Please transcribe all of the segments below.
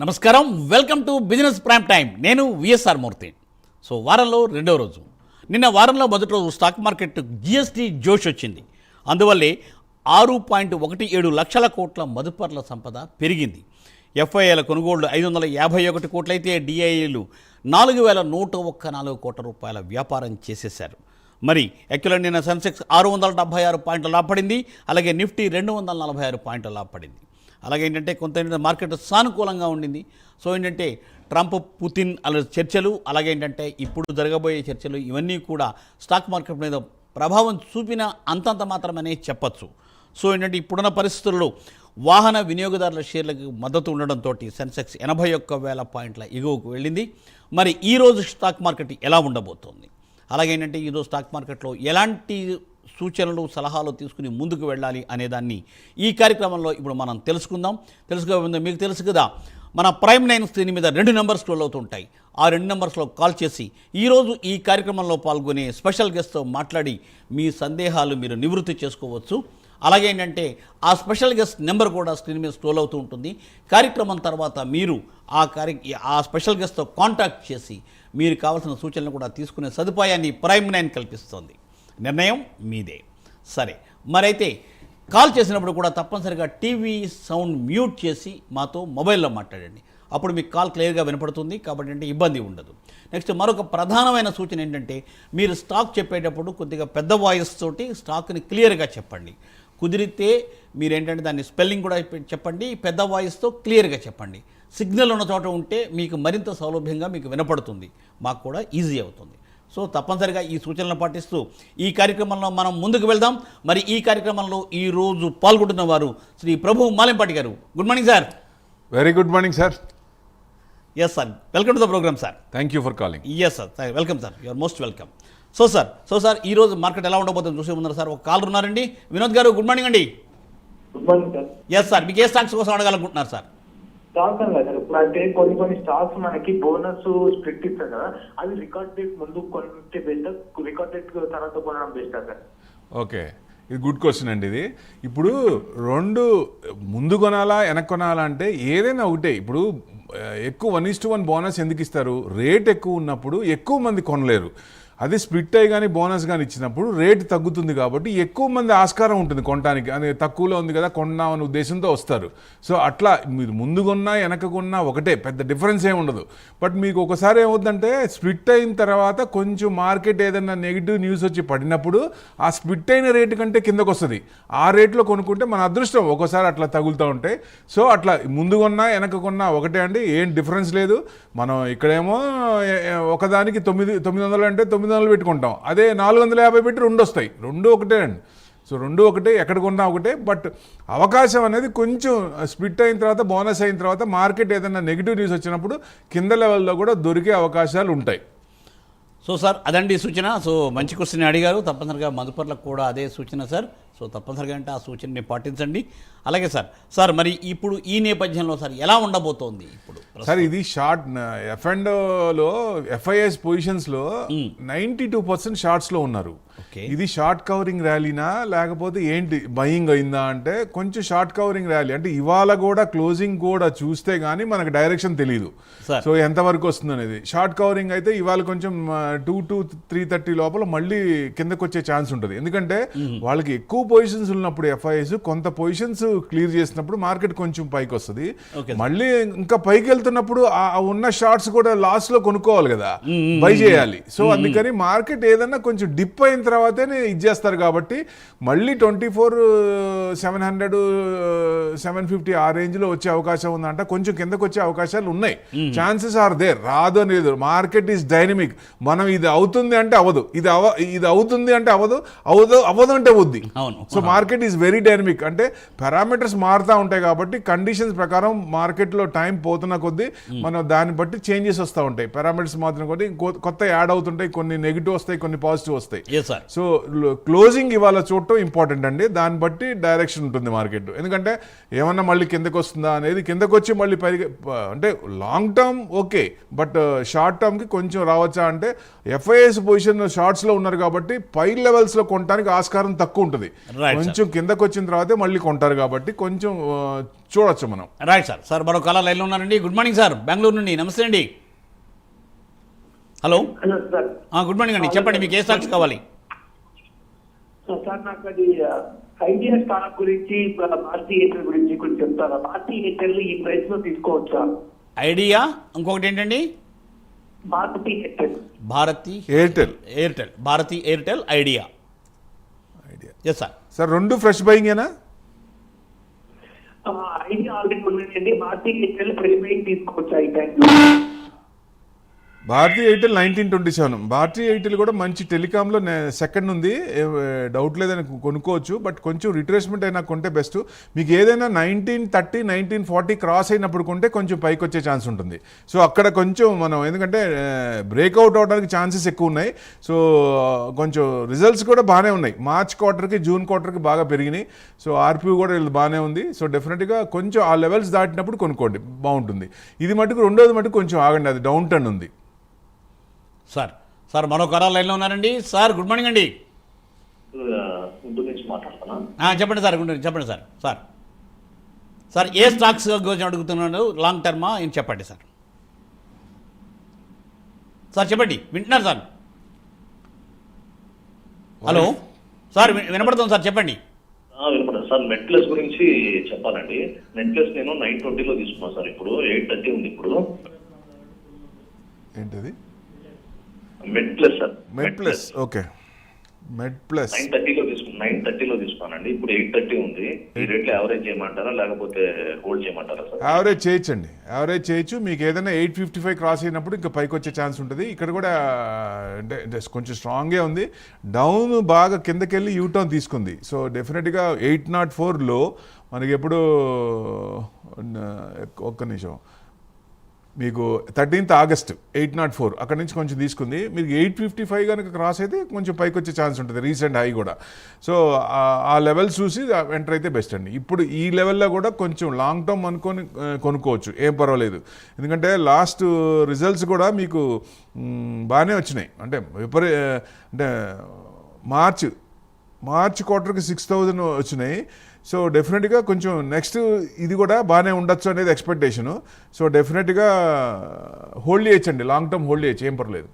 నమస్కారం, welcome to business prime time. నేను VSR మూర్తి. So వారంలో రెండవ రోజు, నిన్న వారంలో మొదటి రోజు స్టాక్ మార్కెట్ జిఎస్టీ జోష్ వచ్చింది. అందువల్లే 6.17 లక్షల కోట్ల మదుపర్ల సంపద పెరిగింది. ఎఫ్ఐఐల కొనుగోళ్లు 551 కోట్లయితే డిఐఏలు 4104 కోట్ల రూపాయల వ్యాపారం చేసేశారు. మరి యాక్చువల్గా నిన్న సెన్సెక్స్ 676 పాయింట్ల లాభపడింది. అలాగే నిఫ్టీ 246 పాయింట్ల లాభపడింది. అలాగే ఏంటంటే కొంత మార్కెట్ సానుకూలంగా ఉండింది. సో ఏంటంటే ట్రంప్ పుతిన్ అలా చర్చలు, అలాగే ఏంటంటే ఇప్పుడు జరగబోయే చర్చలు, ఇవన్నీ కూడా స్టాక్ మార్కెట్ మీద ప్రభావం చూపిన అంతంత మాత్రమనే చెప్పచ్చు. సో ఏంటంటే ఇప్పుడున్న పరిస్థితుల్లో వాహన వినియోగదారుల షేర్లకు మద్దతు ఉండడంతో సెన్సెక్స్ 81,000 పాయింట్ల ఎగువకు వెళ్ళింది. మరి ఈరోజు స్టాక్ మార్కెట్ ఎలా ఉండబోతోంది, అలాగే ఏంటంటే ఈరోజు స్టాక్ మార్కెట్లో ఎలాంటి సూచనలు సలహాలు తీసుకుని ముందుకు వెళ్ళాలి అనేదాన్ని ఈ కార్యక్రమంలో ఇప్పుడు మనం తెలుసుకుందాం. తెలుసుకోబోతుంది మీకు తెలుసు కదా, మన ప్రైమ్ 9 స్క్రీన్ మీద 2 నెంబర్స్ స్క్రోల్ అవుతుంటాయి. ఆ 2 నెంబర్స్లో కాల్ చేసి ఈరోజు ఈ కార్యక్రమంలో పాల్గొనే స్పెషల్ గెస్ట్తో మాట్లాడి మీ సందేహాలు మీరు నివృత్తి చేసుకోవచ్చు. అలాగే ఏంటంటే ఆ స్పెషల్ గెస్ట్ నెంబర్ కూడా స్క్రీన్ మీద స్క్రోల్ అవుతూ ఉంటుంది. కార్యక్రమం తర్వాత మీరు ఆ స్పెషల్ గెస్ట్తో కాంటాక్ట్ చేసి మీరు కావాల్సిన సూచనలు కూడా తీసుకునే సదుపాయాన్ని ప్రైమ్ 9 కల్పిస్తోంది. నిర్ణయం మీదే. సరే, మరైతే కాల్ చేసినప్పుడు కూడా తప్పనిసరిగా టీవీ సౌండ్ మ్యూట్ చేసి మాతో మొబైల్లో మాట్లాడండి. అప్పుడు మీకు కాల్ క్లియర్గా వినపడుతుంది, కాబట్టి అంటే ఇబ్బంది ఉండదు. నెక్స్ట్ మరొక ప్రధానమైన సూచన ఏంటంటే, మీరు స్టాక్ చెప్పేటప్పుడు కొద్దిగా పెద్ద వాయిస్ తోటి స్టాక్ని క్లియర్గా చెప్పండి. కుదిరితే మీరేంటంటే దాన్ని స్పెల్లింగ్ కూడా చెప్పండి, పెద్ద వాయిస్తో క్లియర్గా చెప్పండి. సిగ్నల్ ఉన్న చోట ఉంటే మీకు మరింత సౌలభ్యంగా మీకు వినపడుతుంది, మాకు కూడా ఈజీ అవుతుంది. సో తప్పనిసరిగా ఈ సూచనలను పాటిస్తూ ఈ కార్యక్రమంలో మనం ముందుకు వెళ్దాం. మరి ఈ కార్యక్రమంలో ఈరోజు పాల్గొంటున్న వారు శ్రీ ప్రభు మాలెంపాటి గారు. Good morning sir. Very good morning sir. Yes sir, welcome to the programme sir. Thank you for calling. Yes sir, welcome sir, you're most welcome. So sir ఈరోజు మార్కెట్ ఎలా ఉండబోతుంది చూసే ముందర సార్ ఒక కాల్ ఉన్నారండి. వినోద్ గారు, గుడ్ మార్నింగ్ అండి. Good morning sir. Yes sir, మీకు ఏ స్టాక్స్ కోసం అడగాలనుకుంటున్నారు సార్? స్టాక్స్ అని కదా సార్, ఇప్పుడు అంటే కొన్ని స్టాక్స్ మనకి బోనస్ స్ప్లిట్ ఇస్తారు కదా, అది రికార్డ్ డేట్ ముందు కొంటే బెస్ట్, రికార్డ్ డేట్ తర్వాత కొనడం బెస్ట్ సార్? ఓకే, ఇది గుడ్ క్వశ్చన్ అండి. ఇది ఇప్పుడు రెండు ముందు కొనాలా వెనక్కి కొనాలా అంటే ఏదైనా ఒకటే. ఇప్పుడు ఎక్కువ 1:1 బోనస్ ఎందుకు ఇస్తారు? రేట్ ఎక్కువ ఉన్నప్పుడు ఎక్కువ మంది కొనలేరు. అదే స్ప్లిట్ అయ్యి కానీ బోనస్ కానీ ఇచ్చినప్పుడు రేట్ తగ్గుతుంది, కాబట్టి ఎక్కువ మంది ఆస్కారం ఉంటుంది కొనడానికి. అది తక్కువలో ఉంది కదా కొన్నామనే ఉద్దేశంతో వస్తారు. సో అట్లా మీరు ముందు కొన్నా వెనక కొన్నా ఒకటే, పెద్ద డిఫరెన్స్ ఏమి ఉండదు. బట్ మీకు ఒకసారి ఏమవుతుందంటే స్ప్లిట్ అయిన తర్వాత కొంచెం మార్కెట్ ఏదైనా నెగిటివ్ న్యూస్ వచ్చి పడినప్పుడు ఆ స్ప్లిట్ అయిన రేటు కంటే కిందకు వస్తుంది. ఆ రేట్లో కొనుక్కుంటే మన అదృష్టం, ఒక్కోసారి అట్లా తగులుతూ ఉంటాయి. సో అట్లా ముందు కొన్నా వెనక కొన్నా ఒకటే అండి, ఏం డిఫరెన్స్ లేదు. మనం ఇక్కడేమో ఒకదానికి 900 అంటే 900 పెట్టుకుంటాం, అదే 450 పెట్టి 2 వస్తాయి. 2 ఒకటే అండి. సో 2 ఒకటే, ఎక్కడ కొన్నా ఒకటే. బట్ అవకాశం అనేది కొంచెం స్ప్లిట్ అయిన తర్వాత బోనస్ అయిన తర్వాత మార్కెట్ ఏదైనా నెగిటివ్ న్యూస్ వచ్చినప్పుడు కింద లెవెల్లో కూడా దొరికే అవకాశాలు ఉంటాయి. సో సార్ అదండి సూచన. సో మంచి క్వశ్చన్ అడిగారు. తప్పనిసరిగా మదుపర్లకు కూడా అదే సూచన సార్. సో తప్పనిసరిగా అంటే ఆ సూచనని పాటించండి. అలాగే సార్ మరి ఇప్పుడు ఈ నేపథ్యంలో సార్ ఎలా ఉండబోతోంది ఇప్పుడు సార్? ఇది షార్ట్ ఎఫ్ఎండ్లో ఎఫ్ఐఎస్ పొజిషన్స్లో 92% షార్ట్స్లో ఉన్నారు. ఇది షార్ట్ కవరింగ్ ర్యాలీనా లేకపోతే ఏంటి బయింగ్ అయిందా అంటే కొంచెం షార్ట్ కవరింగ్ ర్యాలీ. అంటే ఇవాళ కూడా క్లోజింగ్ కూడా చూస్తే కానీ మనకు డైరెక్షన్ తెలియదు. సో ఎంతవరకు వస్తుంది అనేది. షార్ట్ కవరింగ్ అయితే ఇవాళ కొంచెం 2 to 3:30 లోపల మళ్ళీ కిందకు వచ్చే ఛాన్స్ ఉంటుంది. ఎందుకంటే వాళ్ళకి ఎక్కువ పొజిషన్స్ ఉన్నప్పుడు ఎఫ్ఐఎస్ కొంత పొజిషన్స్ క్లియర్ చేసినప్పుడు మార్కెట్ కొంచెం పైకి వస్తుంది. మళ్ళీ ఇంకా పైకి వెళ్తున్నప్పుడు ఉన్న షార్ట్స్ కూడా లాస్ట్ లో కొనుక్కోవాలి కదా, బై చేయాలి. సో అందుకని మార్కెట్ ఏదన్నా కొంచెం డిప్ అయిన తర్వాతనే ఇచ్చేస్తారు. కాబట్టి మళ్ళీ 24,700 750 ఆ రేంజ్ లో వచ్చే అవకాశం ఉందంట. కొంచెం కిందకు వచ్చే అవకాశాలు ఉన్నాయి. ఛాన్సెస్ ఆర్ దేర్, రాదు అని లేదు. Market is dynamic. మనం ఇది అవుతుంది అంటే అవ్వదు, ఇది అవుతుంది అంటే అవ్వదు అంటే అవుద్ది. So market is very dynamic. అంటే పారామీటర్స్ మారుతూ ఉంటాయి కాబట్టి కండిషన్స్ ప్రకారం మార్కెట్లో టైం పోతున్న కొద్దీ మనం దాన్ని బట్టి చేంజెస్ వస్తూ ఉంటాయి. పారామీటర్స్ మాత్రం కొద్దీ కొత్త యాడ్ అవుతుంటాయి, కొన్ని నెగిటివ్ వస్తాయి, కొన్ని పాజిటివ్ వస్తాయి. సో క్లోజింగ్ ఇవాళ చూడటం ఇంపార్టెంట్ అండి, దాన్ని బట్టి డైరెక్షన్ ఉంటుంది మార్కెట్. ఎందుకంటే ఏమన్నా మళ్ళీ కిందకు వస్తుందా అనేది, కిందకు వచ్చి మళ్ళీ పైకి అంటే long term okay, but short టర్మ్కి కొంచెం రావచ్చా అంటే ఎఫ్ఐఎస్ పొజిషన్ షార్ట్స్లో ఉన్నారు కాబట్టి పై లెవెల్స్లో కొనడానికి ఆస్కారం తక్కువ ఉంటుంది. Right, కొంచెం కిందకు వచ్చిన తర్వాతే మళ్ళీ కొంటారు కాబట్టి కొంచెం చూడొచ్చు మనం. Right sir. సార్ మరో కాలర్ లైన్లో ఉన్నారండి. గుడ్ మార్నింగ్ సార్, బెంగళూరు నుండి. నమస్తే అండి. Hello, hello sir. Good morning అండి. చెప్పండి, మీకు ఏ స్టాక్స్ కావాలి? సార్ నాకు అది ఐడియా స్టాక్ గురించి, భారతీ ఎయిర్టెల్ గురించి కొంచెం చెప్తారా? భారతీ ఎయిర్టెల్ ఈ ప్రైస్ లో తీసుకోవచ్చా? ఐడియా, ఇంకొకటి ఏంటండి? Bharti Airtel. Bharti Airtel, Bharti Airtel, Idea. Yes sir. Sir రెండు ఫ్రెష్ బయింగేనా? ఐడియా ఆల్రెడీ ఉన్నాయండి. భారతీ ఎయిర్టెల్ ఫ్రెష్ బైక్ తీసుకోవచ్చా ఈ టైంలో? భారతీ ఎయిర్టెల్ 1927. భారతీ ఎయిర్టెల్ కూడా మంచి టెలికాంలో సెకండ్ ఉంది, డౌట్ లేదని కొనుక్కోవచ్చు. బట్ కొంచెం రిట్రేస్మెంట్ అయినా కొంటే బెస్ట్. మీకు ఏదైనా 1930, 1940 క్రాస్ అయినప్పుడు కొంటే కొంచెం పైకి వచ్చే ఛాన్స్ ఉంటుంది. సో అక్కడ కొంచెం మనం, ఎందుకంటే బ్రేక్అవుట్ అవడానికి ఛాన్సెస్ ఎక్కువ ఉన్నాయి. సో కొంచెం రిజల్ట్స్ కూడా బాగానే ఉన్నాయి. మార్చ్ క్వార్టర్కి జూన్ క్వార్టర్కి బాగా పెరిగినాయి. సో ఆర్పిఓ కూడా బాగానే ఉంది. సో డెఫినెట్గా కొంచెం ఆ లెవెల్స్ దాటినప్పుడు కొనుక్కోండి, బాగుంటుంది. ఇది మటుకు రెండోది మటుకు కొంచెం ఆగండి, అది డౌన్ టర్న్ ఉంది. సార్ మరో కాలర్ లైన్లో ఉన్నారండి. సార్ గుడ్ మార్నింగ్ అండి. గుంటూరు నుంచి మాట్లాడుతున్నా. చెప్పండి సార్, చెప్పండి సార్. సార్ ఏ స్టాక్స్ గురించి అడుగుతున్నాడు? లాంగ్ టర్మా ఏం చెప్పండి సార్. చెప్పండి, వింటున్నారు సార్. హలో సార్, వినపడుతుంది సార్, చెప్పండి. వినపడదు సార్. నెట్ప్లస్ గురించి చెప్పాలండి. నెట్ప్లస్ నేను 920లో తీసుకున్నాను సార్. ఇప్పుడు 830 ఉంది. ఇప్పుడు ఏంటది? మెడ్ప్లస్ సార్. మెడ్ప్లస్, ఓకే. మెడ్ప్లస్ 930లో తీసుకున్నానండి. ఇప్పుడు 830 ఉంది. ఈ రేట్లో యావరేజ్ చేయమంటారా లేకపోతే హోల్డ్ చేయమంటారా సార్? యావరేజ్ చేయొచ్చండి, యావరేజ్ చేయొచ్చు. మీకు ఏదైనా 855 క్రాస్ అయినప్పుడు ఇంకా పైకి వచ్చే ఛాన్స్ ఉంటుంది. ఇక్కడ కూడా అంటే కొంచెం స్ట్రాంగే ఉంది. డౌన్ బాగా కిందకెళ్ళి యూటర్న్ తీసుకుంది. సో డెఫినెట్గా 804లో మనకి ఎప్పుడు ఒక్క నిమిషం, మీకు 13th ఆగస్ట్ 804 అక్కడ నుంచి కొంచెం తీసుకుంది. మీకు 855 కనుక క్రాస్ అయితే కొంచెం పైకి వచ్చే ఛాన్స్ ఉంటుంది, రీసెంట్ హై కూడా. సో ఆ లెవెల్స్ చూసి ఎంటర్ అయితే బెస్ట్ అండి. ఇప్పుడు ఈ లెవెల్లో కూడా కొంచెం లాంగ్ టర్మ్ అనుకొని కొనుక్కోవచ్చు, ఏం పర్వాలేదు. ఎందుకంటే లాస్ట్ రిజల్ట్స్ కూడా మీకు బాగానే వచ్చినాయి. అంటే అంటే మార్చ్ క్వార్టర్కి 6000 వచ్చినాయి. సో డెఫినెట్గా కొంచెం నెక్స్ట్ ఇది కూడా బాగానే ఉండొచ్చు అనేది ఎక్స్పెక్టేషను. సో డెఫినెట్గా హోల్డ్ చేయొచ్చండి, లాంగ్ టర్మ్ హోల్డ్ చేయొచ్చు, ఏం పర్లేదు.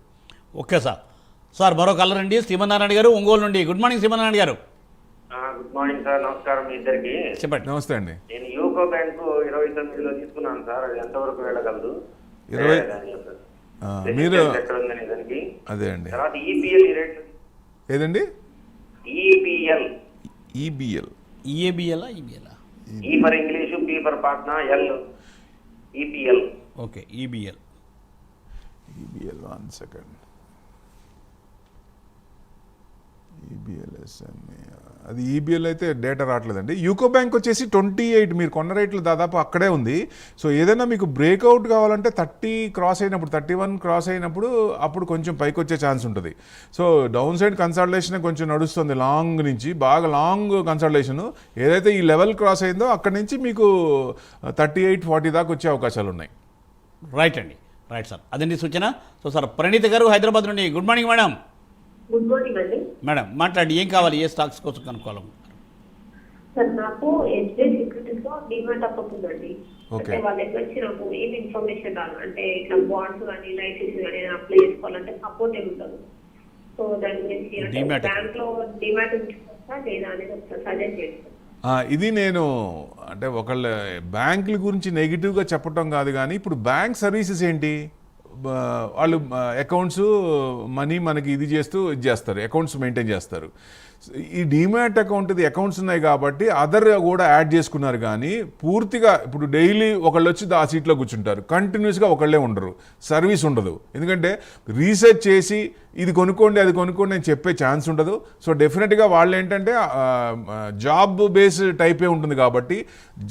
ఓకే సార్ మరో కలర్ అండి. శ్రీమన్నారాయణ గారు, ఒంగోలు నుండి. గుడ్ మార్నింగ్ శ్రీమన్నారాయణ గారు. Good morning sir. నమస్కారం మీ ఇద్దరికి. చెప్పండి. నమస్తే అండి. నేను యూకో బ్యాంకు 29లో తీసుకున్నాను సార్. అది ఎంతవరకు వెళ్ళగలదు? 20 మీరు ఎక్కడ ఉందని దానికి. అదే అండి. తర్వాత ఈపీఎల్ ఈ రేట్ ఏదండి? EPL. EBL. EABL, E for English, P for Patna, L. EPL. Okay, EBL. 1 second. అది ఈబిఎల్ అయితే డేటా రావట్లేదండి. యూకో బ్యాంక్ వచ్చేసి 28 మీరు కొన్న రేట్లు దాదాపు అక్కడే ఉంది. సో ఏదైనా మీకు బ్రేక్అవుట్ కావాలంటే 30 క్రాస్ అయినప్పుడు, 31 క్రాస్ అయినప్పుడు అప్పుడు కొంచెం పైకి వచ్చే ఛాన్స్ ఉంటుంది. సో డౌన్ సైడ్ కన్సల్టేషన్ కొంచెం నడుస్తుంది లాంగ్ నుంచి, బాగా లాంగ్ కన్సల్టేషన్. ఏదైతే ఈ లెవెల్ క్రాస్ అయిందో అక్కడి నుంచి మీకు 38-40 దాకా వచ్చే అవకాశాలు ఉన్నాయి. రైట్ అండి, రైట్ సార్. అదండి సూచన. సో సార్ ప్రణీత గారు హైదరాబాద్ నుండి. Good morning madam. Good morning అండి. మేడం మాట్లాడి, ఏం కావాలి? ఏ స్టాక్స్ కోసం కనుక్కోవాలి? సార్ నాకు ఎస్బీఐ సెక్యూరిటీస్ లో డిమాండ్ అకౌంట్ ఉందండి. అంటే వాళ్ళ దగ్గర నుంచి నాకు ఏం ఇన్ఫర్మేషన్ రాదు. అంటే ఇట్లా బాండ్స్ కానీ లైసెన్స్ కానీ అప్లై చేసుకోవాలంటే సపోర్ట్ ఏమి ఉండదు. సో దాని గురించి అంటే బ్యాంక్ లో డిమాండ్ ఉంచుకోవచ్చా లేదా అనేది ఒకసారి సజెస్ట్ చేస్తాను. ఇది నేను అంటే ఒకళ్ళ బ్యాంకుల గురించి నెగిటివ్గా చెప్పటం కాదు, కానీ ఇప్పుడు బ్యాంక్ సర్వీసెస్ ఏంటి, వాళ్ళు అకౌంట్స్ మనీ మనకి ఇది చేస్తారు, అకౌంట్స్ మెయింటైన్ చేస్తారు. ఈ డీమ్యాట్ అకౌంట్స్ ఉన్నాయి కాబట్టి అదర్ కూడా యాడ్ చేసుకున్నారు, కానీ పూర్తిగా ఇప్పుడు డైలీ ఒకళ్ళు వచ్చి ఆ సీట్లో కూర్చుంటారు, కంటిన్యూస్గా ఒకళ్ళే ఉండరు, సర్వీస్ ఉండదు. ఎందుకంటే రీసెర్చ్ చేసి ఇది కొనుక్కోండి అది కొనుక్కోండి అని చెప్పే ఛాన్స్ ఉండదు. సో డెఫినెట్గా వాళ్ళు ఏంటంటే జాబ్ బేస్ టైపే ఉంటుంది కాబట్టి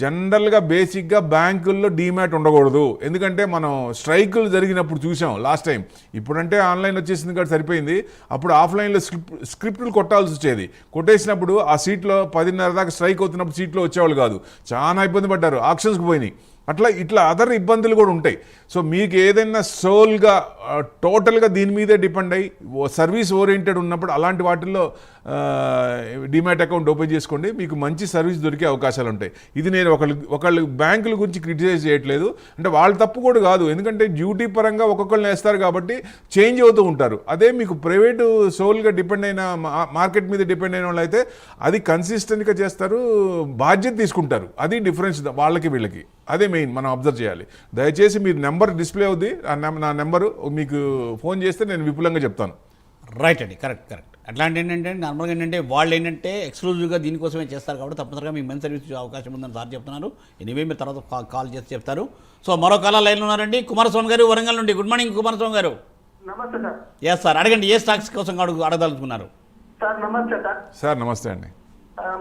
జనరల్గా బేసిక్గా బ్యాంకుల్లో డీమ్యాట్ ఉండకూడదు. ఎందుకంటే మనం స్ట్రైకులు జరిగినప్పుడు చూసాం లాస్ట్ టైం. ఇప్పుడంటే ఆన్లైన్ వచ్చేసింది కాబట్టి సరిపోయింది. అప్పుడు ఆఫ్లైన్లో స్క్రిప్టులు కొట్టాల్సి వచ్చేది. కొట్టేసినప్పుడు ఆ సీట్లో 10:30 దాకా స్ట్రైక్ అవుతున్నప్పుడు సీట్లో వచ్చేవాళ్ళు కాదు, చాలా ఇబ్బంది పడ్డారు, ఆక్షన్స్కి పోయినాయి. ఇట్లా అదర్ ఇబ్బందులు కూడా ఉంటాయి. సో మీకు ఏదైనా సోల్గా టోటల్గా దీని మీదే డిపెండ్ అయ్యి సర్వీస్ ఓరియంటెడ్ ఉన్నప్పుడు అలాంటి వాటిల్లో డిమాట్ అకౌంట్ ఓపెన్ చేసుకోండి, మీకు మంచి సర్వీస్ దొరికే అవకాశాలు ఉంటాయి. ఇది నేను ఒకళ్ళు బ్యాంకుల గురించి క్రిటిసైజ్ చేయట్లేదు, అంటే వాళ్ళ తప్పు కూడా కాదు. ఎందుకంటే డ్యూటీ పరంగా ఒక్కొక్కళ్ళని వేస్తారు కాబట్టి చేంజ్ అవుతూ ఉంటారు. అదే మీకు ప్రైవేటు సోల్గా డిపెండ్ అయిన మార్కెట్ మీద డిపెండ్ అయిన వాళ్ళు అయితే అది కన్సిస్టెంట్గా చేస్తారు, బాధ్యత తీసుకుంటారు. అది డిఫరెన్స్ వాళ్ళకి వీళ్ళకి. అదే మెయిన్ మనం అబ్జర్వ్ చేయాలి. దయచేసి మీరు నెంబర్ డిస్ప్లే అవుద్ది, నా నెంబరు మీకు ఫోన్ చేస్తే నేను విపులంగా చెప్తాను. రైట్ అండి, కరెక్ట్. అట్లాంటి ఏంటంటే నార్మల్గా ఏంటంటే వాళ్ళు ఏంటంటే ఎక్స్క్లూజివ్గా దీనికోసమే చేస్తారు కాబట్టి తప్పనిసరిగా మీకు మంచి సర్వీస్ అవకాశం ఉందని సార్ చెప్తున్నారు. ఎనీవే మీరు తర్వాత కాల్ చేసి చెప్తారు. సో మరో కాల లైన్లో ఉన్నారండి కుమారస్వామి గారు వరంగల్ నుండి. గుడ్ మార్నింగ్ కుమారస్వామి గారు. నమస్తే సార్. ఎస్ సార్, అడగండి. ఏ స్టాక్స్ కోసం అడగదలుచుకున్నారు? సార్ నమస్తే సార్. సార్ నమస్తే అండి.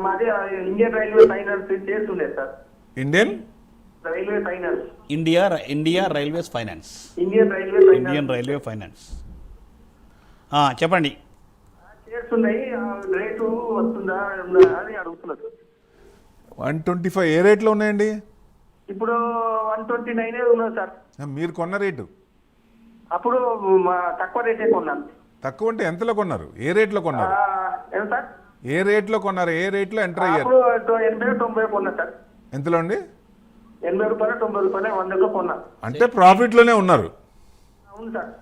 మాది ఇండియన్ రైల్వే ఫైనాన్స్ చేస్తుండే sir. Indian railway finance. India railways finance. Indian railway finance. చెప్పండి. చేస్తున్నాయి, రేటు వస్తుందా అని అడుగుతున్నారు. 125 ఏ రేట్లో ఉన్నాయండి? ఇప్పుడు 129 ఉన్నది సార్. మీరు కొన్న రేటు అప్పుడు తక్కువ రేటే కొన్నాను. తక్కువ అంటే ఎంతలో కొన్నారు? ఏ రేట్లో కొన్నారు? ఏం సార్? ఏ రేట్లో కొన్నారు? ఏ రేట్లో ఎంటర్ అయ్యారు? అప్పుడు 80-90 కొన్నా సార్. ఎంతలో అండి? 80 రూపాయలు 90 రూపాయలు 100 కొన్నా. అంటే ప్రాఫిట్లోనే ఉన్నారు. అవును సార్.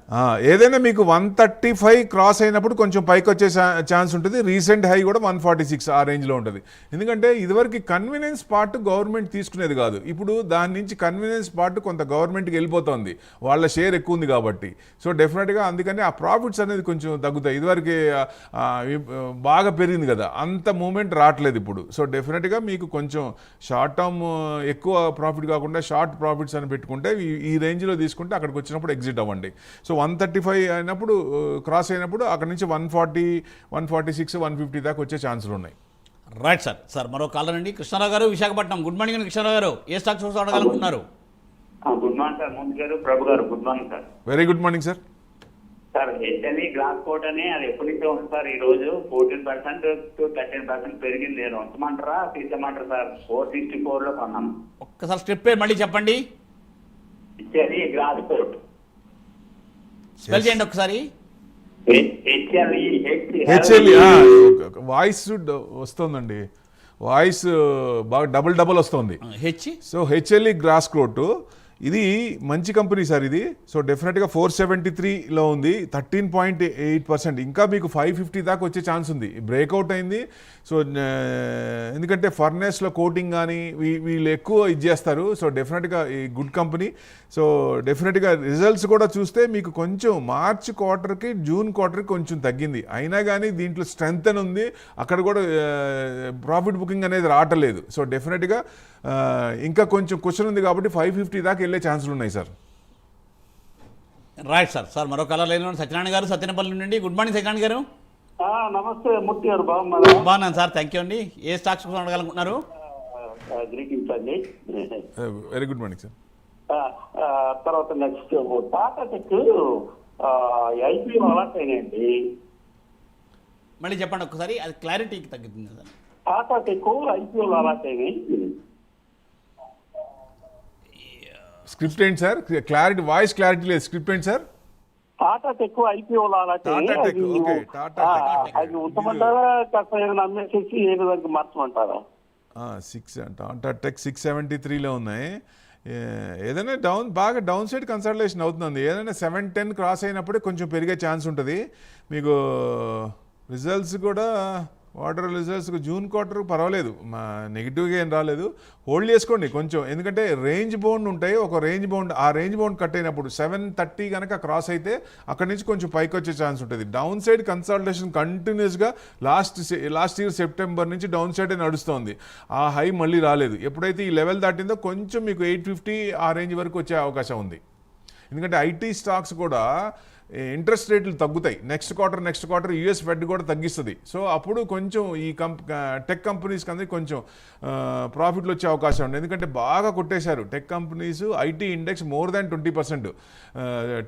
ఏదైనా మీకు 135 క్రాస్ అయినప్పుడు కొంచెం పైకి వచ్చే ఛాన్స్ ఉంటుంది. రీసెంట్ హై కూడా 146 ఆ రేంజ్లో ఉంటుంది. ఎందుకంటే ఇదివరకు కన్వీనియన్స్ పార్ట్ గవర్నమెంట్ తీసుకునేది కాదు, ఇప్పుడు దాని నుంచి కన్వీనియన్స్ పార్ట్ కొంత గవర్నమెంట్కి వెళ్ళిపోతుంది, వాళ్ళ షేర్ ఎక్కువ ఉంది కాబట్టి. సో డెఫినెట్గా అందుకని ఆ ప్రాఫిట్స్ అనేది కొంచెం తగ్గుతాయి. ఇదివరకు బాగా పెరిగింది కదా, అంత మూమెంట్ రావట్లేదు ఇప్పుడు. సో డెఫినెట్గా మీకు కొంచెం షార్ట్ టర్మ్ ఎక్కువ ప్రాఫిట్ కాకుండా షార్ట్ ప్రాఫిట్స్ అని పెట్టుకుంటే ఈ రేంజ్లో తీసుకుంటే అక్కడికి వచ్చినప్పుడు ఎగ్జిట్ అవ్వండి. సో 135 అయినప్పుడు క్రాస్ అయినప్పుడు అక్కడ నుంచి 140, 146, 150 దాకా వచ్చే ఛాన్సులు ఉన్నాయి. రైట్ సార్ మరో కాలర్ అండి కృష్ణారావు గారు, విశాఖపట్నం. గుడ్ మార్నింగ్ అండి కృష్ణారావు గారు. ఏ స్టాక్స్ కోసం అడగాలనుకుంటున్నారు? Good morning sir. Modi garu, Prabhu garu, good morning sir. Very good morning sir. Sir HLE glass coat అని అది ఎప్పటి నుంచో ఉంది సార్. ఈ రోజు 14% to 13% పెరిగింది. నేను ఉంచమంటారా తీసేయమంటారా సార్? 464 లో కొన్నాను. ఒక్కసారి స్టెప్ పేరు మళ్ళీ చెప్పండి. HLE glass coat. స్పెల్ చేయండి ఒకసారి. హెచ్ఎల్ఈ వాయిస్ వస్తుందండి, వాయిస్ బాగా డబుల్ వస్తుంది. సో హెచ్ఎల్ఈ గ్రాస్ కోట్ ఇది మంచి కంపెనీ సార్ ఇది. సో డెఫినెట్గా 473లో ఉంది, 13.8%. ఇంకా మీకు 550 దాకా వచ్చే ఛాన్స్ ఉంది. బ్రేక్అవుట్ అయింది. సో ఎందుకంటే ఫర్నేస్లో కోటింగ్ కానీ వీళ్ళు ఎక్కువ ఇది చేస్తారు. సో డెఫినెట్గా ఈ గుడ్ కంపెనీ. సో డెఫినెట్గా రిజల్ట్స్ కూడా చూస్తే మీకు కొంచెం మార్చ్ క్వార్టర్కి జూన్ క్వార్టర్కి కొంచెం తగ్గింది, అయినా కానీ దీంట్లో స్ట్రెంత్ అని ఉంది. అక్కడ కూడా ప్రాఫిట్ బుకింగ్ అనేది రావట్లేదు. సో డెఫినెట్గా ఇంకా కొంచెం క్వశ్చన్ ఉంది కాబట్టి 550 దాకా వెళ్ళే ఛాన్సులు ఉన్నాయి సార్. రైట్ సార్ మరో కలర్ లైన్ సత్యనారాయణ గారు సత్యనపల్లి నుండి. గుడ్ మార్నింగ్ సత్యనారాయణ గారు. నమస్తే మూర్తి గారు, బాగున్నారా? బాగున్నాను సార్, థ్యాంక్ యూ అండి. ఏ స్టాక్స్ కోసం అడగాలనుకుంటున్నారు? గ్రీటింగ్స్ అండి. Very good morning sir. తర్వాత next Tata tech IPO allot అయినాయండి. మళ్ళీ చెప్పండి ఒక్కసారి, అది క్లారిటీకి తగ్గుతుంది sir. Tata tech IPO allot అయినాయి. స్క్రిప్ట్ ఏంటి సార్? క్లారిటీ, వాయిస్ క్లారిటీ లేదు. స్క్రిప్ట్ ఏంటి sir? Tata tech IPO allot అది ఉంచమంటారా కాస్త ఏదైనా అమ్మేసేసి ఏ విధంగా మార్చమంటారా? టాటా టెక్ 673లో ఉన్నాయి. ఏదైనా బాగా డౌన్ సైడ్ కన్సల్టేషన్ అవుతుంది. ఏదైనా 710 క్రాస్ అయినప్పుడే కొంచెం పెరిగే ఛాన్స్ ఉంటుంది. మీకు రిజల్ట్స్ కూడా క్వార్టర్ రిజల్ట్స్ జూన్ క్వార్టర్ పర్వాలేదు, మా నెగిటివ్గా ఏం రాలేదు. హోల్డ్ చేసుకోండి కొంచెం, ఎందుకంటే రేంజ్ బౌండ్ ఉంటాయి. ఒక రేంజ్ బౌండ్, ఆ రేంజ్ బౌండ్ కట్ అయినప్పుడు 730 కనుక క్రాస్ అయితే అక్కడి నుంచి కొంచెం పైకి వచ్చే ఛాన్స్ ఉంటుంది. డౌన్ సైడ్ కన్సల్టేషన్ కంటిన్యూస్గా లాస్ట్ ఇయర్ సెప్టెంబర్ నుంచి డౌన్ సైడ్ నడుస్తోంది. ఆ హై మళ్ళీ రాలేదు. ఎప్పుడైతే ఈ లెవెల్ దాటిందో కొంచెం మీకు 850 ఆ రేంజ్ వరకు వచ్చే అవకాశం ఉంది. ఎందుకంటే ఐటీ స్టాక్స్ కూడా ఇంట్రెస్ట్ రేట్లు తగ్గుతాయి. నెక్స్ట్ క్వార్టర్ యూఎస్ ఫెడ్ కూడా తగ్గిస్తుంది. సో అప్పుడు కొంచెం ఈ టెక్ కంపెనీస్కి అందరికి కొంచెం ప్రాఫిట్లు వచ్చే అవకాశం ఉంది. ఎందుకంటే బాగా కొట్టేశారు tech companies. IT index more than 20%.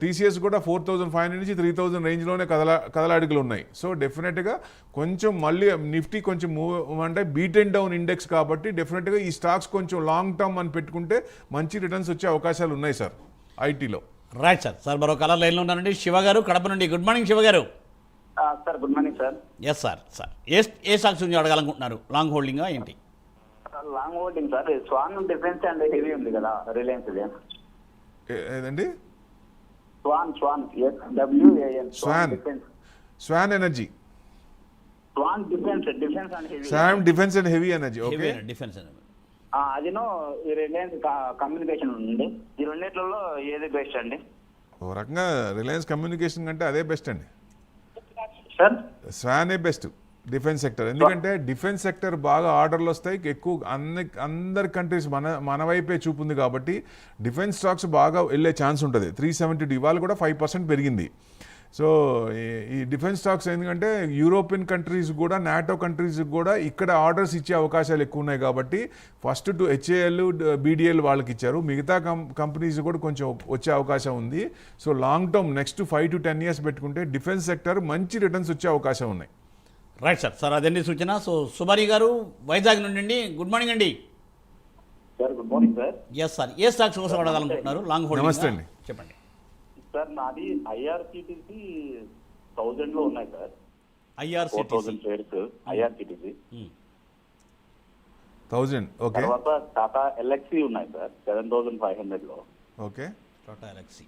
TCS కూడా 4,500 నుంచి 3,000 రేంజ్లోనే కదలాడికలు ఉన్నాయి. సో డెఫినెట్గా కొంచెం మళ్ళీ నిఫ్టీ కొంచెం మూవ్ అంటే బీట్ అండ్ డౌన్ ఇండెక్స్ కాబట్టి డెఫినెట్గా ఈ స్టాక్స్ కొంచెం లాంగ్ టర్మ్ అని పెట్టుకుంటే మంచి రిటర్న్స్ వచ్చే అవకాశాలు ఉన్నాయి సార్ ఐటీలో. Right sir. సార్ మరో కలర్ లైన్లో ఉన్నారండి శివ గారు కడప నుండి. Good morning Shiva garu. Sir good morning sir. Yes sir. Sir ఏ స్టాక్స్ గురించి అడగాలనుకుంటున్నారు? లాంగ్ హోల్డింగా ఏంటి? Long holding sir. Swan defence and heavy ఉంది కదా రిలయన్స్ ఇది. ఏదండి? Swan SWAN Swan energy. Swan defence and heavy. Swan defence and heavy energy. Okay. Defence అదినో ఈ రిలయన్స్ కమ్యూనికేషన్ ఉంది. ఈ రెండిట్లలో ఏది బెస్ట్ అండి? ఓ రకంగా రిలయన్స్ కమ్యూనికేషన్ కంటే అదే బెస్ట్ అండి. Sir Swane best defence sector. ఎందుకంటే డిఫెన్స్ సెక్టర్ బాగా ఆర్డర్లు వస్తాయి ఎక్కువ. అందరి కంట్రీస్ మన వైపే చూపుంది కాబట్టి డిఫెన్స్ స్టాక్స్ బాగా వెళ్ళే ఛాన్స్ ఉంటుంది. 370 ఇవాళ కూడా 5% పెరిగింది. సో ఈ డిఫెన్స్ స్టాక్స్ ఎందుకంటే యూరోపియన్ కంట్రీస్ కూడా నాటో కంట్రీస్ కూడా ఇక్కడ ఆర్డర్స్ ఇచ్చే అవకాశాలు ఎక్కువ ఉన్నాయి కాబట్టి ఫస్ట్ HAL BDL వాళ్ళకి ఇచ్చారు. మిగతా కంపెనీస్ కూడా కొంచెం వచ్చే అవకాశం ఉంది. So long term next 5 to 10 years పెట్టుకుంటే డిఫెన్స్ సెక్టర్ మంచి రిటర్న్స్ వచ్చే అవకాశం ఉన్నాయి. Right sir. సార్ అదండి సూచన. సో సుబారి గారు వైజాగ్ నుండి. గుడ్ మార్నింగ్ అండి. Sir good morning sir. Yes sir. ఏ స్టాక్స్ కోసం అడగాలనుకుంటున్నారు? Long holding. నమస్తే అండి. చెప్పండి సార్. నాది IRCTC 1000 లో ఉన్నాయి సార్. 4,000 shares IRCTC. 1000. ఓకే. తర్వాత టాటా LXC ఉన్నాయి సార్ 7,500 లో. ఓకే. టాటా ఎలక్సీ.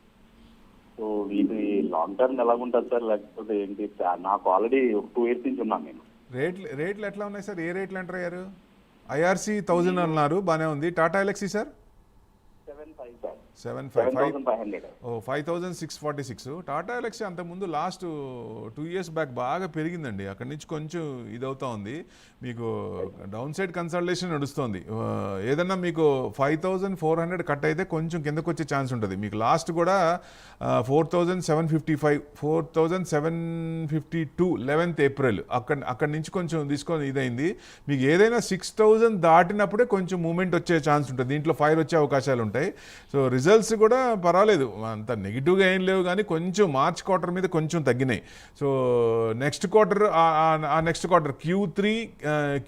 సో ఇది లాంగ్ టర్మ్ ఎలాగుంటుంది సార్? లేకపోతే ఏంటి? నాకు ఆల్రెడీ 2 years నుంచి ఉన్నాను నేను. రేట్లు ఎట్లా ఉన్నాయి సార్? ఏ రేట్లు ఎంటర్ అయ్యారు? IRC 1000 అన్నారు, బాగానే ఉంది. టాటా ఎలక్సీ సార్ 7,500. 5,646. టాటా ఎలక్సీ అంతకుముందు లాస్ట్ 2 years బ్యాక్ బాగా పెరిగిందండి. అక్కడి నుంచి కొంచెం ఇదవుతా ఉంది. మీకు డౌన్ సైడ్ కన్సల్టేషన్ నడుస్తుంది. ఏదన్నా మీకు 5,400 కట్ అయితే కొంచెం కిందకు వచ్చే ఛాన్స్ ఉంటుంది. మీకు లాస్ట్ కూడా 4,755, 4,752 11th April అక్కడి నుంచి కొంచెం తీసుకొని ఇదైంది. మీకు ఏదైనా 6,000 దాటినప్పుడే కొంచెం మూమెంట్ వచ్చే ఛాన్స్ ఉంటుంది. దీంట్లో ఫైర్ వచ్చే అవకాశాలు ఉంటాయి. సో రిజల్ట్స్ కూడా పర్వాలేదు, అంత నెగిటివ్గా ఏం లేవు, కానీ కొంచెం మార్చ్ క్వార్టర్ మీద కొంచెం తగ్గినాయి. So next quarter Q3,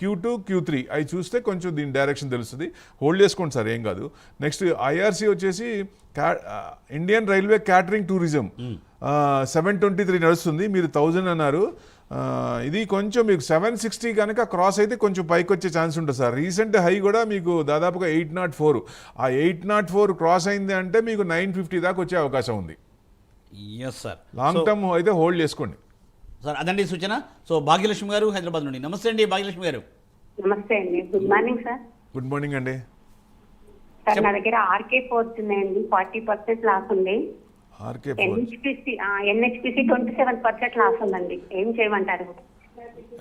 Q2, Q3 అవి చూస్తే కొంచెం దీని డైరెక్షన్ తెలుస్తుంది. హోల్డ్ చేసుకోండి సార్, ఏం కాదు. నెక్స్ట్ IRC వచ్చేసి ఇండియన్ రైల్వే క్యాటరింగ్ టూరిజం 723 నడుస్తుంది. మీరు 1000 అన్నారు. ఇది కొంచెం మీకు 760 కనుక క్రాస్ అయితే కొంచెం పైకి వచ్చే ఛాన్స్ ఉంటుంది సార్. రీసెంట్ హై కూడా మీకు దాదాపుగా 804. ఆ 804 క్రాస్ అయింది అంటే మీకు 950 దాకా వచ్చే అవకాశం ఉంది. Yes sir. లాంగ్ టర్మ్ అయితే హోల్డ్ చేసుకోండి సార్. అదండి సూచన. సో భాగ్యలక్ష్మి గారు హైదరాబాద్ నుండి. నమస్తే అండి భాగ్యలక్ష్మి గారు. నమస్తే అండి. Good morning sir. Good morning అండి. సార్ నా దగ్గర RK ఫోర్స్ ఉన్నాయండి. 40% లాస్ ఉంది. RK NHPC 27% లాస్ ఉందండి. ఏం చేయమంటారు?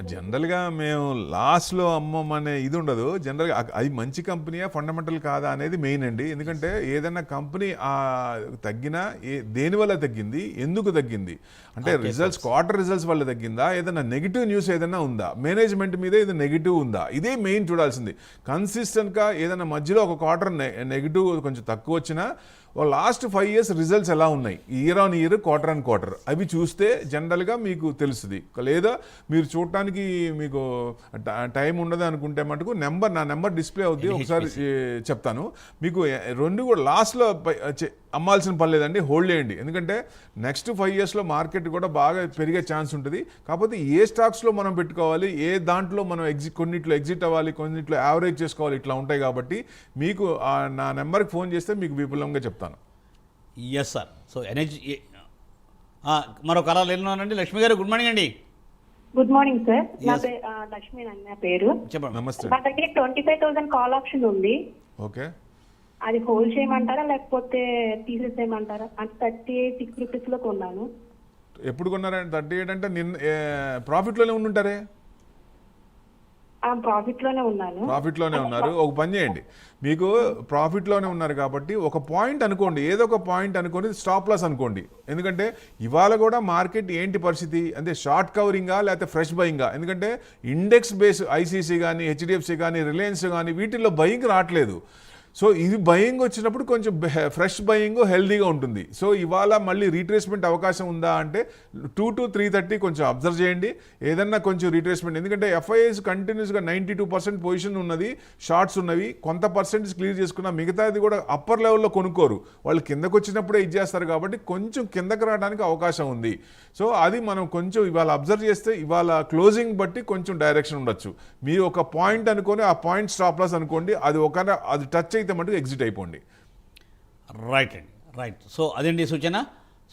జనరల్గా మేము లాస్లో అమ్మమనే ఇది ఉండదు. జనరల్గా అది మంచి కంపెనీయా ఫండమెంటల్ కాదా అనేది మెయిన్ అండి. ఎందుకంటే ఏదైనా కంపెనీ తగ్గినా దేనివల్ల తగ్గింది, ఎందుకు తగ్గింది అంటే క్వార్టర్ రిజల్ట్స్ వల్ల తగ్గిందా, ఏదైనా నెగిటివ్ న్యూస్ ఏదైనా ఉందా, మేనేజ్మెంట్ మీద ఇది నెగిటివ్ ఉందా, ఇదే మెయిన్ చూడాల్సింది. కన్సిస్టెంట్గా ఏదైనా మధ్యలో ఒక క్వార్టర్ నెగిటివ్ కొంచెం తక్కువ వచ్చినా లాస్ట్ 5 years రిజల్ట్స్ ఎలా ఉన్నాయి, year on year, quarter on quarter, అవి చూస్తే జనరల్గా మీకు తెలుస్తుంది. లేదా మీరు చూడటానికి మీకు టైం ఉండదు అనుకుంటే మటుకు నా నెంబర్ డిస్ప్లే అవుద్ది, ఒకసారి చెప్తాను మీకు. రెండు కూడా లాస్ట్లో అమ్మాల్సిన పని లేదండి, హోల్డ్ చేయండి. ఎందుకంటే నెక్స్ట్ 5 yearsలో మార్కెట్ కూడా బాగా పెరిగే ఛాన్స్ ఉంటుంది. కాకపోతే ఏ స్టాక్స్లో మనం పెట్టుకోవాలి, ఏ దాంట్లో మనం కొన్నిట్లో ఎగ్జిట్ అవ్వాలి, కొన్నిట్లో యావరేజ్ చేసుకోవాలి, ఇట్లా ఉంటాయి. కాబట్టి మీకు నా నెంబర్కి ఫోన్ చేస్తే మీకు విపులంగా చెప్తాను. Yes sir. సో ఎనర్జీ మరో కళ లేనండి లక్ష్మి గారు. గుడ్ మార్నింగ్ అండి. Good morning sir. నా Yes. పేరు లక్ష్మీ నా పేరు. చెప్పండి. నమస్తే. నా దగ్గర 25,000 కాల్ ఆప్షన్ ఉంది. ఓకే, అది హోల్డ్ చేయమంటారా లేకపోతే తీసేసేయమంటారా? అంటే 38 రూపీస్ లో కొన్నాను. ఎప్పుడు కొన్నారంటే 38 అంటే నిన్న ప్రాఫిట్లోనే ఉండుంటారే. ప్రాఫిట్ లోనే ఉన్నాను. ప్రాఫిట్లోనే ఉన్నారు. ఒక పని చేయండి, మీకు ప్రాఫిట్లోనే ఉన్నారు కాబట్టి ఒక పాయింట్ అనుకోండి, ఏదో ఒక పాయింట్ అనుకోండి, స్టాప్ లాస్ అనుకోండి. ఎందుకంటే ఇవాళ కూడా మార్కెట్ ఏంటి పరిస్థితి అంటే షార్ట్ కవరింగా లేకపోతే ఫ్రెష్ బయింగా? ఎందుకంటే ఇండెక్స్ బేస్ ఐసీసీ కానీ హెచ్డిఎఫ్సి కానీ రిలయన్స్ కానీ వీటిల్లో బయింగ్ రావట్లేదు. సో ఇది బయింగ్ వచ్చినప్పుడు కొంచెం ఫ్రెష్ బయింగ్ హెల్దీగా ఉంటుంది. సో ఇవాళ మళ్ళీ రీట్రేస్మెంట్ అవకాశం ఉందా అంటే 2 to 330 కొంచెం అబ్జర్వ్ చేయండి. ఏదన్నా కొంచెం రీట్రేస్మెంట్, ఎందుకంటే ఎఫ్ఐఎస్ కంటిన్యూస్గా 92% పొజిషన్ ఉన్నది, షార్ట్స్ ఉన్నవి, కొంత పర్సెంటేజ్ క్లియర్ చేసుకున్న మిగతాది కూడా అప్పర్ లెవెల్లో కొనుక్కోరు, వాళ్ళు కిందకు వచ్చినప్పుడే ఇచ్చేస్తారు కాబట్టి కొంచెం కిందకు రావడానికి అవకాశం ఉంది. సో అది మనం కొంచెం ఇవాళ అబ్జర్వ్ చేస్తే ఇవాళ క్లోజింగ్ బట్టి కొంచెం డైరెక్షన్ ఉండొచ్చు. మీరు ఒక పాయింట్ అనుకొని ఆ పాయింట్ స్టాప్ లాస్ అనుకోండి, అది టచ్ అయితే మటుకు ఎగ్జిట్ అయిపోండి. రైట్ అండి, రైట్. సో అదండి సూచన.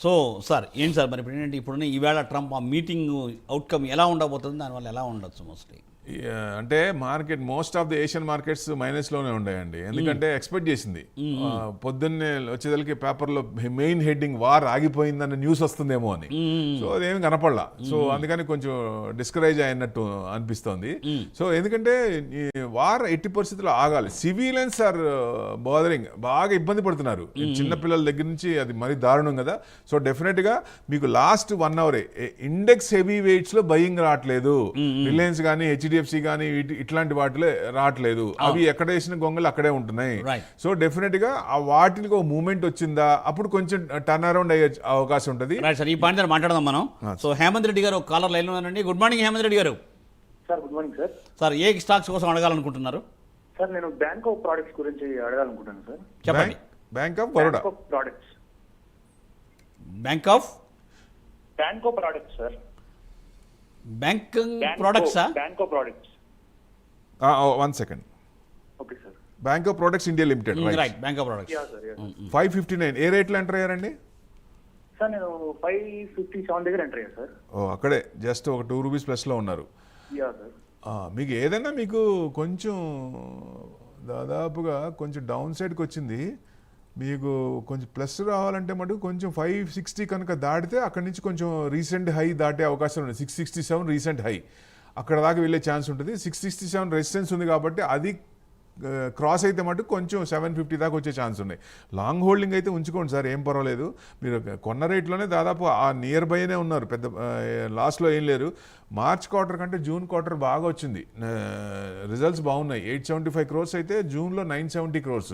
సో సార్ ఏంటి సార్ మరి ఇప్పుడు ఏంటంటే ఇప్పుడున్న ఈవేళ ట్రంప్ ఆ మీటింగ్ అవుట్కమ్ ఎలా ఉండబోతుంది, దానివల్ల ఎలా ఉండొచ్చు మోస్ట్లీ? అంటే market most of the Asian markets మైనస్లోనే ఉన్నాయండి. ఎందుకంటే ఎక్స్పెక్ట్ చేసింది పొద్దున్నే వచ్చేదలకి పేపర్లో మెయిన్ హెడ్డింగ్ వార్ ఆగిపోయిందన్న న్యూస్ వస్తుందేమో అని. సో అదేమి కనపడలా. సో అందుకని కొంచెం డిస్కరేజ్ అయినట్టు అనిపిస్తోంది. సో ఎందుకంటే ఈ వార్ ఎట్టి పరిస్థితుల్లో ఆగాలి. సివిలియన్స్ ఆర్ బోదరింగ్, బాగా ఇబ్బంది పడుతున్నారు. చిన్నపిల్లల దగ్గర నుంచి అది మరీ దారుణం కదా. సో డెఫినెట్గా మీకు లాస్ట్ 1 అవరే ఇండెక్స్ హెవీ వెయిట్స్లో బయింగ్ రావట్లేదు. రిలయన్స్ కానీ హెచ్డిఎఫ్సి కానీ ఇట్లాంటి వాటిలో రావట్లేదు. అవి ఎక్కడ వేసిన గొంగలు అక్కడే ఉంటున్నాయి. సో డెఫినెట్ గా ఆ వాటికి ఒక మూమెంట్ వచ్చిందా అప్పుడు కొంచెం టర్న్ అరౌండ్ అయ్యే అవకాశం ఉంటుంది. సార్ ఈ పాయింట్ మాట్లాడదాం మనం. సో హేమంత్ రెడ్డి గారు కాలర్ లైన్ లో ఉన్నారండి. Good morning Hemanth Reddy garu. Sir good morning sir. Sir ఏ స్టాక్స్ కోసం అడగాలనుకుంటున్నారు? సార్ నేను బ్యాంక్ ఆఫ్ ప్రోడక్ట్స్ గురించి అడగాలనుకుంటున్నాను సార్. చెప్పండి. Bank of Baroda. Products. Bank of products sir. Banking ప్రొడక్ట్సా? Bank of products. 1 second. Okay sir. Bank of products India limited. Right, bank of products. Yeah sir. 559 ఏ రేట్లో enter అయ్యారండి? Sir నేను 557 దగ్గర enter అయ్యాను సార్. అక్కడే జస్ట్ ఒక 2 రూపీస్ ప్లస్లో ఉన్నారు. Yeah sir. మీకు ఏదైనా మీకు కొంచెం దాదాపుగా కొంచెం డౌన్ సైడ్కి వచ్చింది, మీకు కొంచెం ప్లస్ రావాలంటే మటుకు కొంచెం 560 కనుక దాటితే అక్కడి నుంచి కొంచెం రీసెంట్ హై దాటే అవకాశం ఉంది. 667 రీసెంట్ హై, అక్కడ దాకా వెళ్ళే ఛాన్స్ ఉంటుంది. 667 రెసిస్టెన్స్ ఉంది కాబట్టి అది క్రాస్ అయితే మటుకు కొంచెం 750 దాకా వచ్చే ఛాన్స్ ఉన్నాయి. లాంగ్ హోల్డింగ్ అయితే ఉంచుకోండి సార్, ఏం పర్వాలేదు. మీరు కొన్న రేట్లోనే దాదాపు ఆ నియర్ బైనే ఉన్నారు, పెద్ద లాస్ట్లో ఏం లేరు. మార్చ్ క్వార్టర్ కంటే జూన్ క్వార్టర్ బాగా వచ్చింది, రిజల్ట్స్ బాగున్నాయి. 875 crores అయితే జూన్లో 970 crores.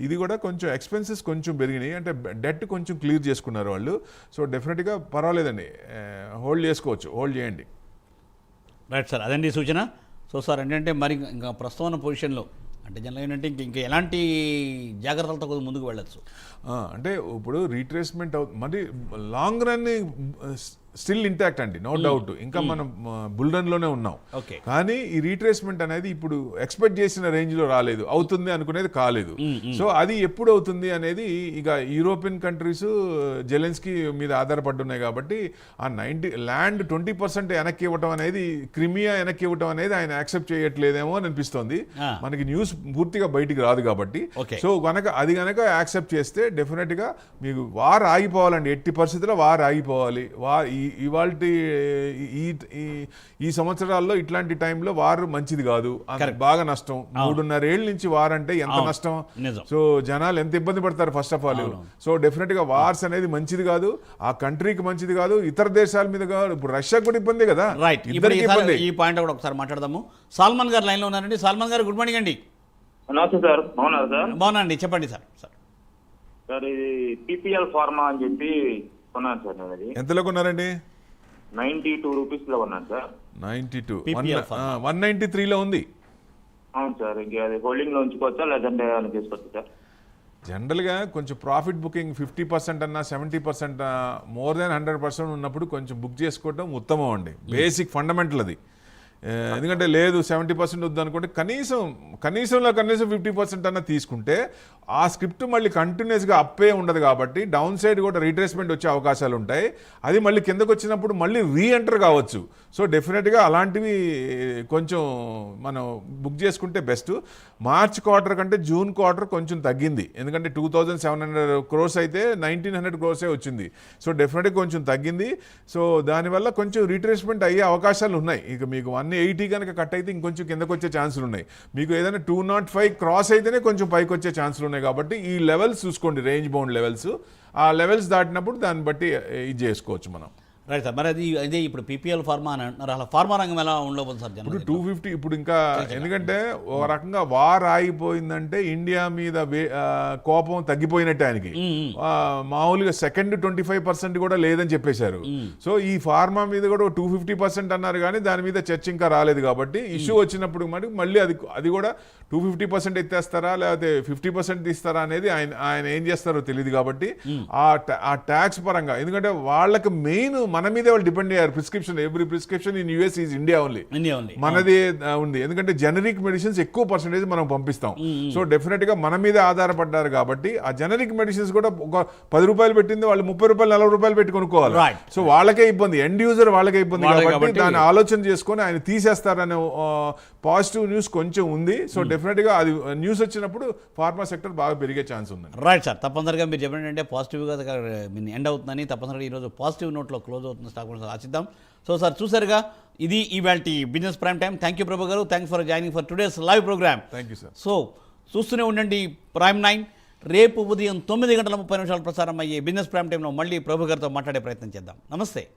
ఇది కూడా కొంచెం ఎక్స్పెన్సెస్ కొంచెం పెరిగినాయి, అంటే డెట్ కొంచెం క్లియర్ చేసుకున్నారు వాళ్ళు. సో డెఫినెట్గా పర్వాలేదండి, హోల్డ్ చేసుకోవచ్చు, హోల్డ్ చేయండి. రైట్ సార్, అదండి సూచన. సో సార్ ఏంటంటే మరి ఇంకా ప్రస్తుతం ఉన్న పొజిషన్లో అంటే జనరల్ ఏంటంటే ఇంకా ఎలాంటి జాగ్రత్తలతో కొద్దిగా ముందుకు వెళ్ళచ్చు అంటే ఇప్పుడు రీట్రేస్మెంట్ మరి లాంగ్ రన్ స్టిల్ ఇంటాక్ట్ అండి, నో డౌట్. ఇంకా మనం బుల్ రన్లోనే ఉన్నాం. కానీ ఈ రీట్రేస్మెంట్ అనేది ఇప్పుడు ఎక్స్పెక్ట్ చేసిన రేంజ్లో రాలేదు, అవుతుంది అనుకునేది కాలేదు. సో అది ఎప్పుడు అవుతుంది అనేది ఇక యూరోపియన్ కంట్రీస్ జెలెన్స్కీ మీద ఆధారపడున్నాయి కాబట్టి ఆ 20% వెనక్కి ఇవ్వటం అనేది, క్రిమియా వెనక్కి ఇవ్వటం అనేది ఆయన యాక్సెప్ట్ చేయట్లేదేమో అని అనిపిస్తోంది. మనకి న్యూస్ పూర్తిగా బయటికి రాదు కాబట్టి. సో అది గనక యాక్సెప్ట్ చేస్తే డెఫినెట్గా మీకు వార్ ఆగిపోవాలండి, ఎట్టి పరిస్థితుల్లో వార్ ఆగిపోవాలి. ఇవాళ ఈ సంవత్సరాల్లో ఇట్లాంటి టైంలో వార్ మంచిది కాదు, బాగా నష్టం. 3.5 ఏళ్ళ నుంచి వార్ అంటే ఎంత నష్టం. సో జనాలు ఎంత ఇబ్బంది పడతారు first of all. So definite గా వార్స్ అనేది మంచిది కాదు, ఆ కంట్రీకి మంచిది కాదు, ఇతర దేశాల మీద కాదు. ఇప్పుడు రష్యాకి కూడా ఇబ్బంది కదా. ఈ పాయింట్ కూడా ఒకసారి మాట్లాడదాము. సాల్మన్ గారు లైన్ లో ఉన్నారండి. సాల్మన్ గారు గుడ్ మార్నింగ్ అండి. నమస్తే సార్, బాగున్నారు సార్? బాగున్నాండి, చెప్పండి సార్. సార్ ఇది పిపిఎల్ ఫార్మా అని చెప్పి కొన్నాను సార్. నేను అది ఎంతలో కొన్నారండి? 92 రూపీస్ లో కొన్నాను సార్. 92, 193లో ఉంది. అవును సార్, ఇంకా అది హోల్డింగ్ లో ఉంచుకోవచ్చా లేదంటే ఏమైనా చేసుకోవచ్చా సార్? జనరల్గా కొంచెం ప్రాఫిట్ బుకింగ్ 50% అన్నా 70% మోర్ దాన్ 100% ఉన్నప్పుడు కొంచెం బుక్ చేసుకోవడం ఉత్తమం అండి, బేసిక్ ఫండమెంటల్ అది. ఎందుకంటే లేదు 70% వద్దు అనుకుంటే కనీసం 50% అన్న తీసుకుంటే ఆ స్క్రిప్ట్ మళ్ళీ కంటిన్యూస్గా అప్పే ఉండదు కాబట్టి డౌన్ సైడ్ కూడా రీట్రేస్మెంట్ వచ్చే అవకాశాలు ఉంటాయి. అది మళ్ళీ కిందకు వచ్చినప్పుడు మళ్ళీ రీఎంటర్ కావచ్చు. సో డెఫినెట్గా అలాంటివి కొంచెం మనం బుక్ చేసుకుంటే బెస్ట్. మార్చ్ క్వార్టర్ కంటే జూన్ క్వార్టర్ కొంచెం తగ్గింది, ఎందుకంటే 2700 crores అయితే 1900 crores వచ్చింది. సో డెఫినెట్గా కొంచెం తగ్గింది. సో దానివల్ల కొంచెం రీట్రేస్మెంట్ అయ్యే అవకాశాలు ఉన్నాయి. ఇక మీకు 180 కనుక కట్ అయితే ఇంకొంచెం కిందకు వచ్చే ఛాన్సులు ఉన్నాయి. మీకు ఏదైనా 205 క్రాస్ అయితేనే కొంచెం పైకి వచ్చే ఛాన్సులు ఉన్నాయి. కాబట్టి ఈ లెవెల్స్ చూసుకోండి, రేంజ్ బౌండ్ లెవెల్స్. ఆ లెవెల్స్ దాటినప్పుడు దాన్ని బట్టి ఇది చేసుకోవచ్చు మనం. Right sir. మరి అదే ఇప్పుడు పీపీఎల్ ఫార్మా అని అంటున్నారు, అలా ఫార్మా రంగం ఎలా ఉండబోతుంది సార్? ఇప్పుడు 250 ఇప్పుడు ఇంకా ఎందుకంటే ఒక రకంగా వార్ ఆగిపోయిందంటే ఇండియా మీద కోపం తగ్గిపోయినట్టే ఆయనకి. మామూలుగా సెకండ్ 25% కూడా లేదని చెప్పేశారు. సో ఈ ఫార్మా మీద కూడా 250% అన్నారు, కానీ దాని మీద చర్చ ఇంకా రాలేదు. కాబట్టి ఇష్యూ వచ్చినప్పుడు మళ్ళీ అది కూడా 250% ఎత్తేస్తారా లేకపోతే 50% తీస్తారా అనేది ఆయన ఏం చేస్తారో తెలియదు. కాబట్టి ఆ ట్యాక్స్ పరంగా, ఎందుకంటే వాళ్ళకి మెయిన్ మన మీదే వాళ్ళు డిపెండ్ అయ్యారు. Prescription, every prescription in US is India only, మనదే ఉంది. ఎందుకంటే జనరిక్ మెడిసిన్స్ ఎక్కువ పర్సెంటేజ్ మనం పంపిస్తాం. సో డెఫినెట్ గా మన మీదే ఆధారపడ్డారు. కాబట్టి ఆ జనరిక్ మెడిసిన్స్ కూడా ఒక 10 రూపాయలు పెట్టింది వాళ్ళు 30 రూపాయలు 40 రూపాయలు పెట్టి కొనుక్కోవాలి. సో వాళ్ళకే ఇబ్బంది, ఎండ్ యూజర్ వాళ్ళకే ఇబ్బంది. కాబట్టి దాన్ని ఆలోచన చేసుకొని ఆయన తీసేస్తారనే పాజిటివ్ న్యూస్ కొంచెం ఉంది. సో డెఫినెట్ గా అది న్యూస్ వచ్చినప్పుడు ఫార్మా సెక్టర్ బాగా పెరిగే ఛాన్స్ ఉంది. Right sir. తప్పనిసరిగా మీరు చెప్పినట్టే పాజిటివ్గా ఎండ్ అవుతుందని, తప్పనిసరిగా ఈరోజు పాజిటివ్ నోట్లో క్లోజ్ అవుతుంది స్టాక్ మార్కెట్ ఆశిద్దాం. సో సార్ చూసారుగా, ఇది ఇవాల్టి business prime time. Thank you Prabhu garu, thanks for joining for today's live programme. Thank you sir. So చూస్తూనే ఉండండి ప్రైమ్ 9. రేపు ఉదయం 9 గంటల 30 నిమిషాలు ప్రసారం అయ్యే బిజినెస్ ప్రైమ్ టైంలో మళ్ళీ ప్రభు గారితో మాట్లాడే ప్రయత్నం చేద్దాం. నమస్తే.